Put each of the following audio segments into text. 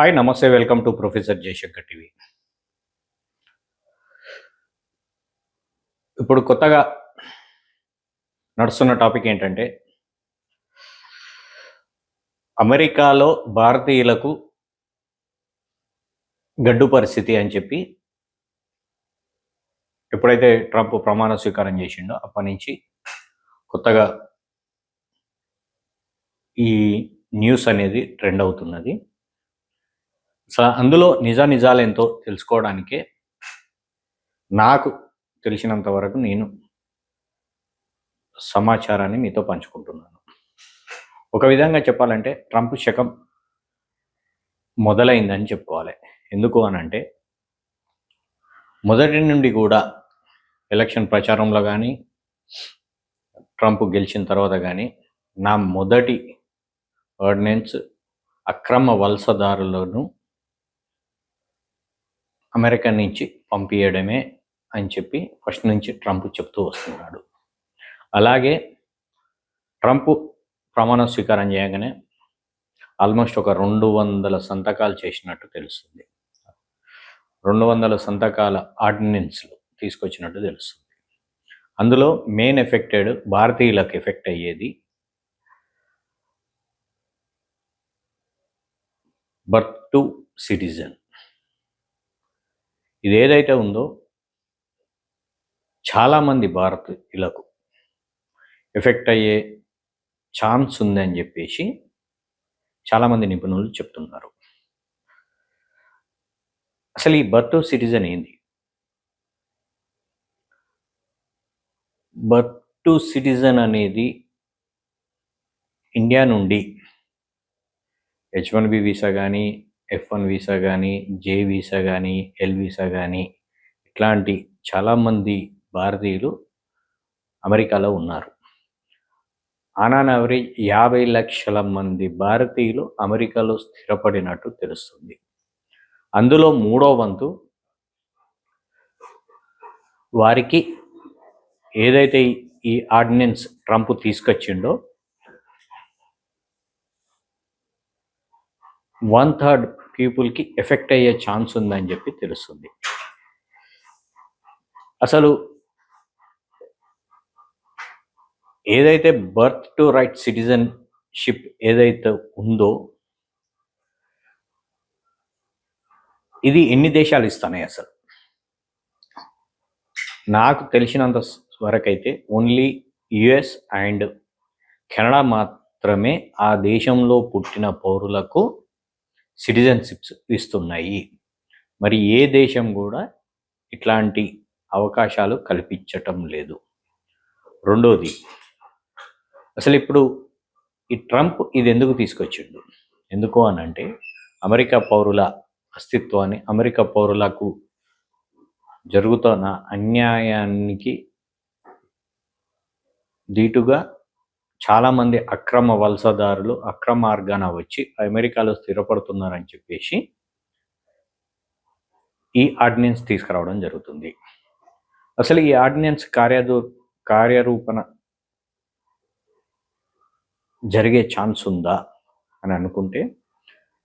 Hi నమస్తే welcome to professor Jayashankar TV. ఇప్పుడు కొత్తగా నడుస్తున్న టాపిక్ ఏంటంటే అమెరికాలో భారతీయులకు గడ్డు పరిస్థితి అని చెప్పి ఎప్పుడైతే ట్రంప్ ప్రమాణ స్వీకారం చేసిండో అప్పటి నుంచి కొత్తగా ఈ న్యూస్ అనేది ట్రెండ్ అవుతున్నది. అందులో నిజాలు ఎంతో తెలుసుకోవడానికే నాకు తెలిసినంత వరకు నేను సమాచారాన్ని మీతో పంచుకుంటున్నాను. ఒక విధంగా చెప్పాలంటే ట్రంప్ శకం మొదలైందని చెప్పుకోవాలి. ఎందుకు అనంటే మొదటి నుండి కూడా ఎలక్షన్ ప్రచారంలో కానీ ట్రంప్ గెలిచిన తర్వాత కానీ నా మొదటి ఆర్డినెన్స్ అక్రమ వలసదారులను అమెరికా నుంచి పంపించడమే అని చెప్పి ఫస్ట్ నుంచి ట్రంప్ చెప్తూ వస్తున్నాడు. అలాగే ట్రంప్ ప్రమాణ స్వీకారం చేయగానే ఆల్మోస్ట్ ఒక 200 సంతకాలు చేసినట్టు తెలుస్తుంది. 200 సంతకాల ఆర్డినెన్స్లు తీసుకొచ్చినట్టు తెలుస్తుంది. అందులో మెయిన్ ఎఫెక్టెడ్ భారతీయులకు ఎఫెక్ట్ అయ్యేది బర్త్ టు సిటిజన్. ఇది ఏదైతే ఉందో చాలామంది భారతీయులకు ఎఫెక్ట్ అయ్యే ఛాన్స్ ఉందని చెప్పేసి చాలామంది నిపుణులు చెప్తున్నారు. అసలు ఈ బర్త్ టు సిటిజన్ ఏంది? బర్త్ టు సిటిజన్ అనేది ఇండియా నుండి H1B వీసా కానీ, F1 వీసా కానీ, J వీసా కానీ, L వీసా కానీ ఇట్లాంటి చాలామంది భారతీయులు అమెరికాలో ఉన్నారు. ఆన్ యావరేజ్ 50 లక్షల మంది భారతీయులు అమెరికాలో స్థిరపడినట్టు తెలుస్తుంది. అందులో 3వ వంతు వారికి ఏదైతే ఈ ఆర్డినెన్స్ ట్రంప్ తీసుకొచ్చిండో 1/3 పీపుల్కి ఎఫెక్ట్ అయ్యే ఛాన్స్ ఉందని చెప్పి తెలుస్తుంది. అసలు ఏదైతే బర్త్ టు రైట్ సిటిజన్షిప్ ఏదైతే ఉందో ఇది ఎన్ని దేశాలు ఇస్తున్నాయి? అసలు నాకు తెలిసినంత వరకైతే ఓన్లీ యుఎస్ అండ్ కెనడా మాత్రమే ఆ దేశంలో పుట్టిన పౌరులకు సిటిజన్షిప్స్ ఇస్తున్నాయి. మరి ఏ దేశం కూడా ఇట్లాంటి అవకాశాలు కల్పించటం లేదు. రెండోది, అసలు ఇప్పుడు ఈ ట్రంప్ ఇది ఎందుకు తీసుకొచ్చిండు? ఎందుకు అనంటే అమెరికా పౌరుల అస్తిత్వాన్ని, అమెరికా పౌరులకు జరుగుతున్న అన్యాయానికి దీటుగా చాలామంది అక్రమ వలసదారులు అక్రమ మార్గాన వచ్చి అమెరికాలో స్థిరపడుతున్నారని చెప్పేసి ఈ ఆర్డినెన్స్ తీసుకురావడం జరుగుతుంది. అసలు ఈ ఆర్డినెన్స్ కార్యరూపణ జరిగే ఛాన్స్ ఉందా అని అనుకుంటే,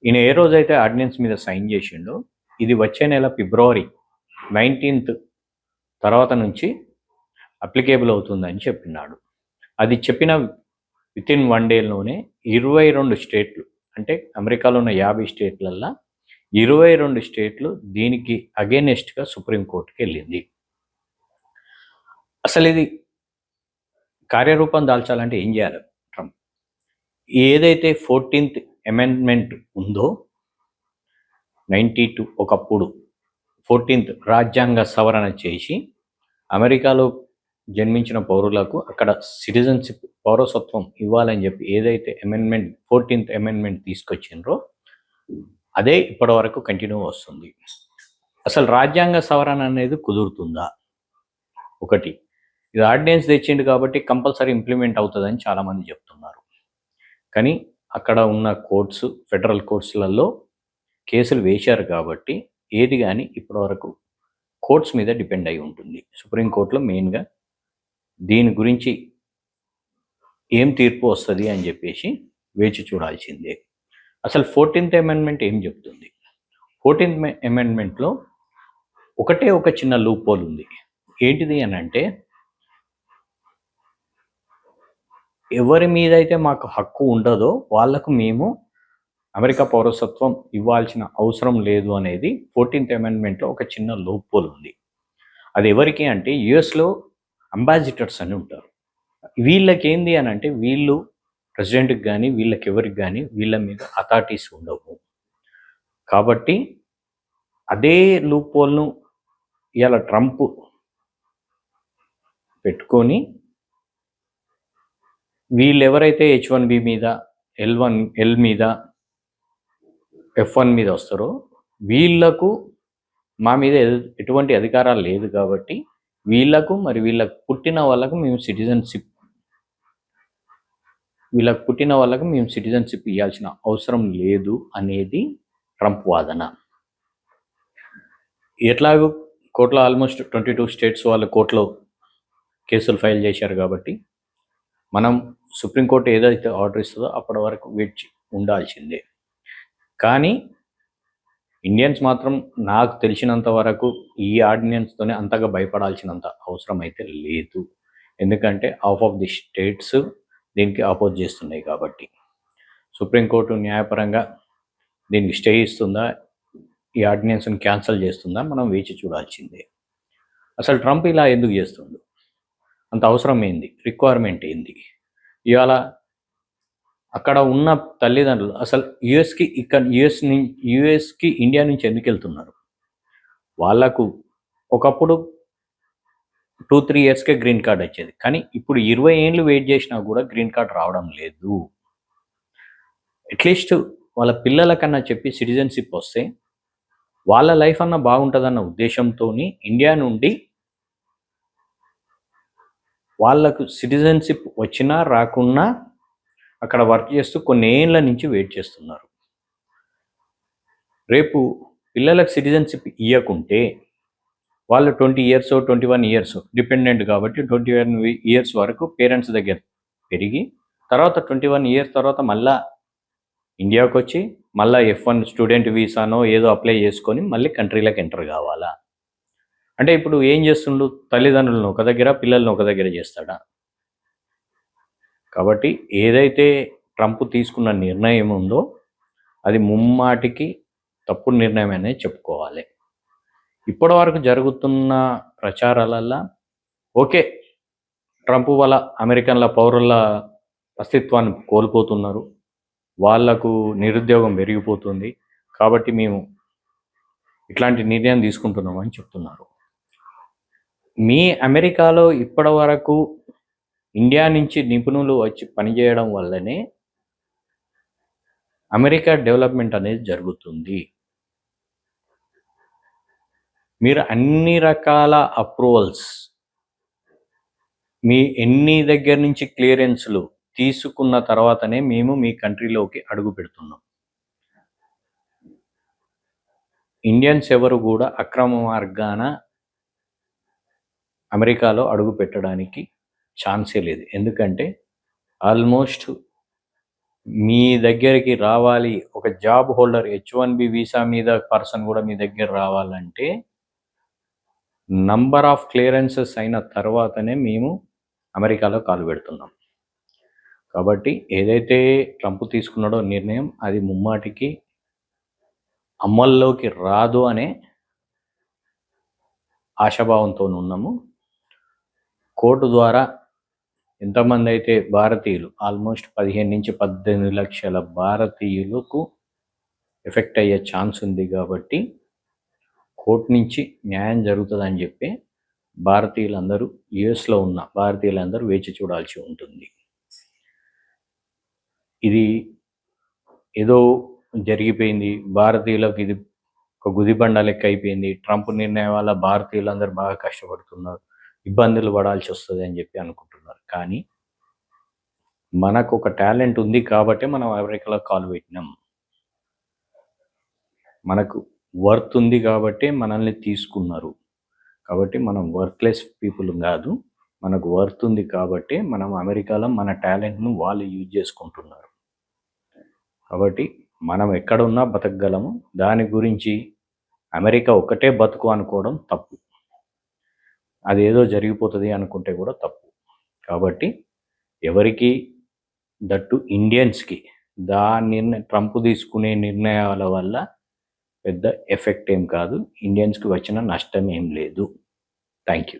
ఈయన ఏ రోజైతే ఆర్డినెన్స్ మీద సైన్ చేసిండో ఇది వచ్చే నెల ఫిబ్రవరి 19th తర్వాత నుంచి అప్లికేబుల్ అవుతుందని చెప్పినాడు. అది చెప్పిన వితిన్ 1 డేలోనే 22 స్టేట్లు, అంటే అమెరికాలో ఉన్న 50 స్టేట్లల్లో 22 స్టేట్లు దీనికి అగేనెస్ట్గా సుప్రీంకోర్టుకి వెళ్ళింది. అసలు ఇది కార్యరూపం దాల్చాలంటే ఏం చేయాలి? ట్రంప్ ఏదైతే 14th అమెండ్మెంట్ ఉందో 92 ఒకప్పుడు 14th రాజ్యాంగ సవరణ చేసి అమెరికాలో జన్మించిన పౌరులకు అక్కడ సిటిజన్షిప్ పౌరసత్వం ఇవ్వాలని చెప్పి ఏదైతే 14th అమెండ్మెంట్ తీసుకొచ్చిండ్రో అదే ఇప్పటి వరకు కంటిన్యూ వస్తుంది. అసలు రాజ్యాంగ సవరణ అనేది కుదురుతుందా? ఒకటి, ఇది ఆర్డినెన్స్ తెచ్చిండు కాబట్టి కంపల్సరీ ఇంప్లిమెంట్ అవుతుందని చాలామంది చెప్తున్నారు. కానీ అక్కడ ఉన్న కోర్ట్స్, ఫెడరల్ కోర్ట్స్లలో కేసులు వేశారు కాబట్టి ఏది కానీ ఇప్పటివరకు కోర్ట్స్ మీద డిపెండ్ అయి ఉంటుంది. సుప్రీంకోర్టులో మెయిన్గా దీని గురించి ఏం తీర్పు వస్తుంది అని చెప్పేసి వేచి చూడాల్సిందే. అసలు 14th అమెండ్మెంట్ ఏం చెప్తుంది? 14th అమెండ్మెంట్లో ఒకటే ఒక చిన్న లూప్ హోల్ ఉంది. ఏంటిది అని అంటే, ఎవరి మీదైతే మాకు హక్కు ఉండదో వాళ్ళకు మేము అమెరికా పౌరసత్వం ఇవ్వాల్సిన అవసరం లేదు అనేది 14th అమెండ్మెంట్లో ఒక చిన్న లూప్ హోల్ ఉంది. అది ఎవరికి అంటే యుఎస్లో అంబాసిడర్స్ అని ఉంటారు. వీళ్ళకి ఏంది అని అంటే వీళ్ళు ప్రెసిడెంట్కి కానీ వీళ్ళకి ఎవరికి కానీ వీళ్ళ మీద అథారిటీస్ ఉండవు. కాబట్టి అదే లూప్ హోల్ను ఇవాళ ట్రంప్ పెట్టుకొని వీళ్ళు ఎవరైతే H1B మీద L మీద F1 మీద వస్తారో వీళ్ళకు మా మీద ఎటువంటి అధికారాలు లేదు కాబట్టి వీళ్ళకు మరి వీళ్ళకు పుట్టిన వాళ్ళకు మేము సిటిజన్షిప్ ఇవ్వాల్సిన అవసరం లేదు అనేది ట్రంప్ వాదన. ఎట్లాగో కోర్టులో ఆల్మోస్ట్ 22 స్టేట్స్ వాళ్ళు కోర్టులో కేసులు ఫైల్ చేశారు కాబట్టి మనం సుప్రీంకోర్టు ఏదైతే ఆర్డర్ ఇస్తుందో అప్పటి వరకు వేచి ఉండాల్సిందే. కానీ ఇండియన్స్ మాత్రం నాకు తెలిసినంత వరకు ఈ ఆర్డినెన్స్తోనే అంతగా భయపడాల్సినంత అవసరం అయితే లేదు. ఎందుకంటే హాఫ్ ఆఫ్ ది స్టేట్స్ దీనికి అపోజ్ చేస్తున్నాయి కాబట్టి. సుప్రీంకోర్టు న్యాయపరంగా దీనికి స్టే ఇస్తుందా, ఈ ఆర్డినెన్స్ని క్యాన్సిల్ చేస్తుందా, మనం వేచి చూడాల్సిందే. అసలు ట్రంప్ ఇలా ఎందుకు చేస్తుండు? అంత అవసరం ఏంది? రిక్వైర్మెంట్ ఏంది? ఇవాళ అక్కడ ఉన్న తల్లిదండ్రులు అసలు యుఎస్కి ఇండియా నుంచి ఎందుకు వెళ్తున్నారు? వాళ్ళకు ఒకప్పుడు 2-3 ఇయర్స్కే గ్రీన్ కార్డ్ వచ్చేది, కానీ ఇప్పుడు 20 ఏళ్ళు వెయిట్ చేసినా కూడా గ్రీన్ కార్డ్ రావడం లేదు. అట్లీస్ట్ వాళ్ళ పిల్లలకన్నా చెప్పి సిటిజన్షిప్ వస్తే వాళ్ళ లైఫ్ అన్న బాగుంటుందన్న ఉద్దేశంతో ఇండియా నుండి వాళ్ళకు సిటిజన్షిప్ వచ్చినా రాకున్నా అక్కడ వర్క్ చేస్తూ కొన్ని ఏళ్ళ నుంచి వెయిట్ చేస్తున్నారు. రేపు పిల్లలకు సిటిజన్షిప్ ఇవ్వకుంటే వాళ్ళు 20 ఇయర్స్ 21 ఇయర్స్ డిపెండెంట్ కాబట్టి 21 ఇయర్స్ వరకు పేరెంట్స్ దగ్గర పెరిగి తర్వాత 21 ఇయర్స్ తర్వాత మళ్ళా ఇండియాకి వచ్చి మళ్ళీ F1 స్టూడెంట్ వీసానో ఏదో అప్లై చేసుకొని మళ్ళీ కంట్రీలోకి ఎంటర్ కావాలా? అంటే ఇప్పుడు ఏం చేస్తుండు? తల్లిదండ్రులను ఒక దగ్గర పిల్లలను ఒక దగ్గర చేస్తాడా? కాబట్టి ఏదైతే ట్రంప్ తీసుకున్న నిర్ణయం ఉందో అది ముమ్మాటికి తప్పుడు నిర్ణయం అనేది చెప్పుకోవాలి. ఇప్పటి వరకు జరుగుతున్న ప్రచారాలల్లో ఓకే, ట్రంప్ వల్ల అమెరికన్ల పౌరుల అస్తిత్వాన్ని కోల్పోతున్నారు, వాళ్లకు నిరుద్యోగం పెరిగిపోతుంది కాబట్టి మేము ఇట్లాంటి నిర్ణయం తీసుకుంటున్నామని చెప్తున్నారు. మీ అమెరికాలో ఇప్పటి వరకు ఇండియా నుంచి నిపుణులు వచ్చి పనిచేయడం వల్లనే అమెరికా డెవలప్మెంట్ అనేది జరుగుతుంది. మీరు అన్ని రకాల అప్రూవల్స్ మీ ఎన్ని దగ్గర నుంచి క్లియరెన్స్లు తీసుకున్న తర్వాతనే మేము మీ కంట్రీలోకి అడుగు పెడుతున్నాం. ఇండియన్స్ ఎవరు కూడా అక్రమ మార్గాన అమెరికాలో అడుగు పెట్టడానికి ఛాన్సే లేదు. ఎందుకంటే ఆల్మోస్ట్ మీ దగ్గరికి రావాలి, ఒక జాబ్ హోల్డర్ H1B వీసా మీద పర్సన్ కూడా మీ దగ్గర రావాలంటే నంబర్ ఆఫ్ క్లియరెన్సెస్ అయిన తర్వాతనే మేము అమెరికాలో కాలు పెడుతున్నాం. కాబట్టి ఏదైతే ట్రంప్ తీసుకున్నాడో నిర్ణయం అది ముమ్మాటికి అమల్లోకి రాదు అనే ఆశాభావంతో ఉన్నాము. కోర్టు ద్వారా ఎంతమంది అయితే భారతీయులు ఆల్మోస్ట్ 15 నుంచి 18 లక్షల భారతీయులకు ఎఫెక్ట్ అయ్యే ఛాన్స్ ఉంది కాబట్టి కోర్టు నుంచి న్యాయం జరుగుతుందని చెప్పి భారతీయులందరూ యుఎస్లో ఉన్న భారతీయులందరూ వేచి చూడాల్సి ఉంటుంది. ఇది ఏదో జరిగిపోయింది, భారతీయులకు ఇది ఒక గుదిబండ లెక్క అయిపోయింది, ట్రంప్ నిర్ణయం వల్ల భారతీయులందరూ బాగా కష్టపడుతున్నారు, ఇబ్బందులు పడాల్సి వస్తుంది అని చెప్పి అనుకుంటున్నారు. కానీ మనకు ఒక టాలెంట్ ఉంది కాబట్టి మనం అమెరికాలో కాలు పెట్టినాం, మనకు వర్త్ ఉంది కాబట్టి మనల్ని తీసుకున్నారు. కాబట్టి మనం వర్క్లెస్ పీపుల్ కాదు, మనకు వర్త్ ఉంది కాబట్టి మనం అమెరికాలో మన టాలెంట్ను వాళ్ళు యూజ్ చేసుకుంటున్నారు. కాబట్టి మనం ఎక్కడున్నా బతకగలము. దాని గురించి అమెరికా ఒక్కటే బతుకు అనుకోవడం తప్పు. అదేదో జరిగిపోతుంది అనుకుంటే కూడా తప్పు. కాబట్టి ఎవరికి దట్టు ఇండియన్స్కి ట్రంప్ తీసుకునే నిర్ణయాల వల్ల పెద్ద ఎఫెక్ట్ ఏం కాదు. ఇండియన్స్కి వచ్చిన నష్టం ఏం లేదు. Thank you.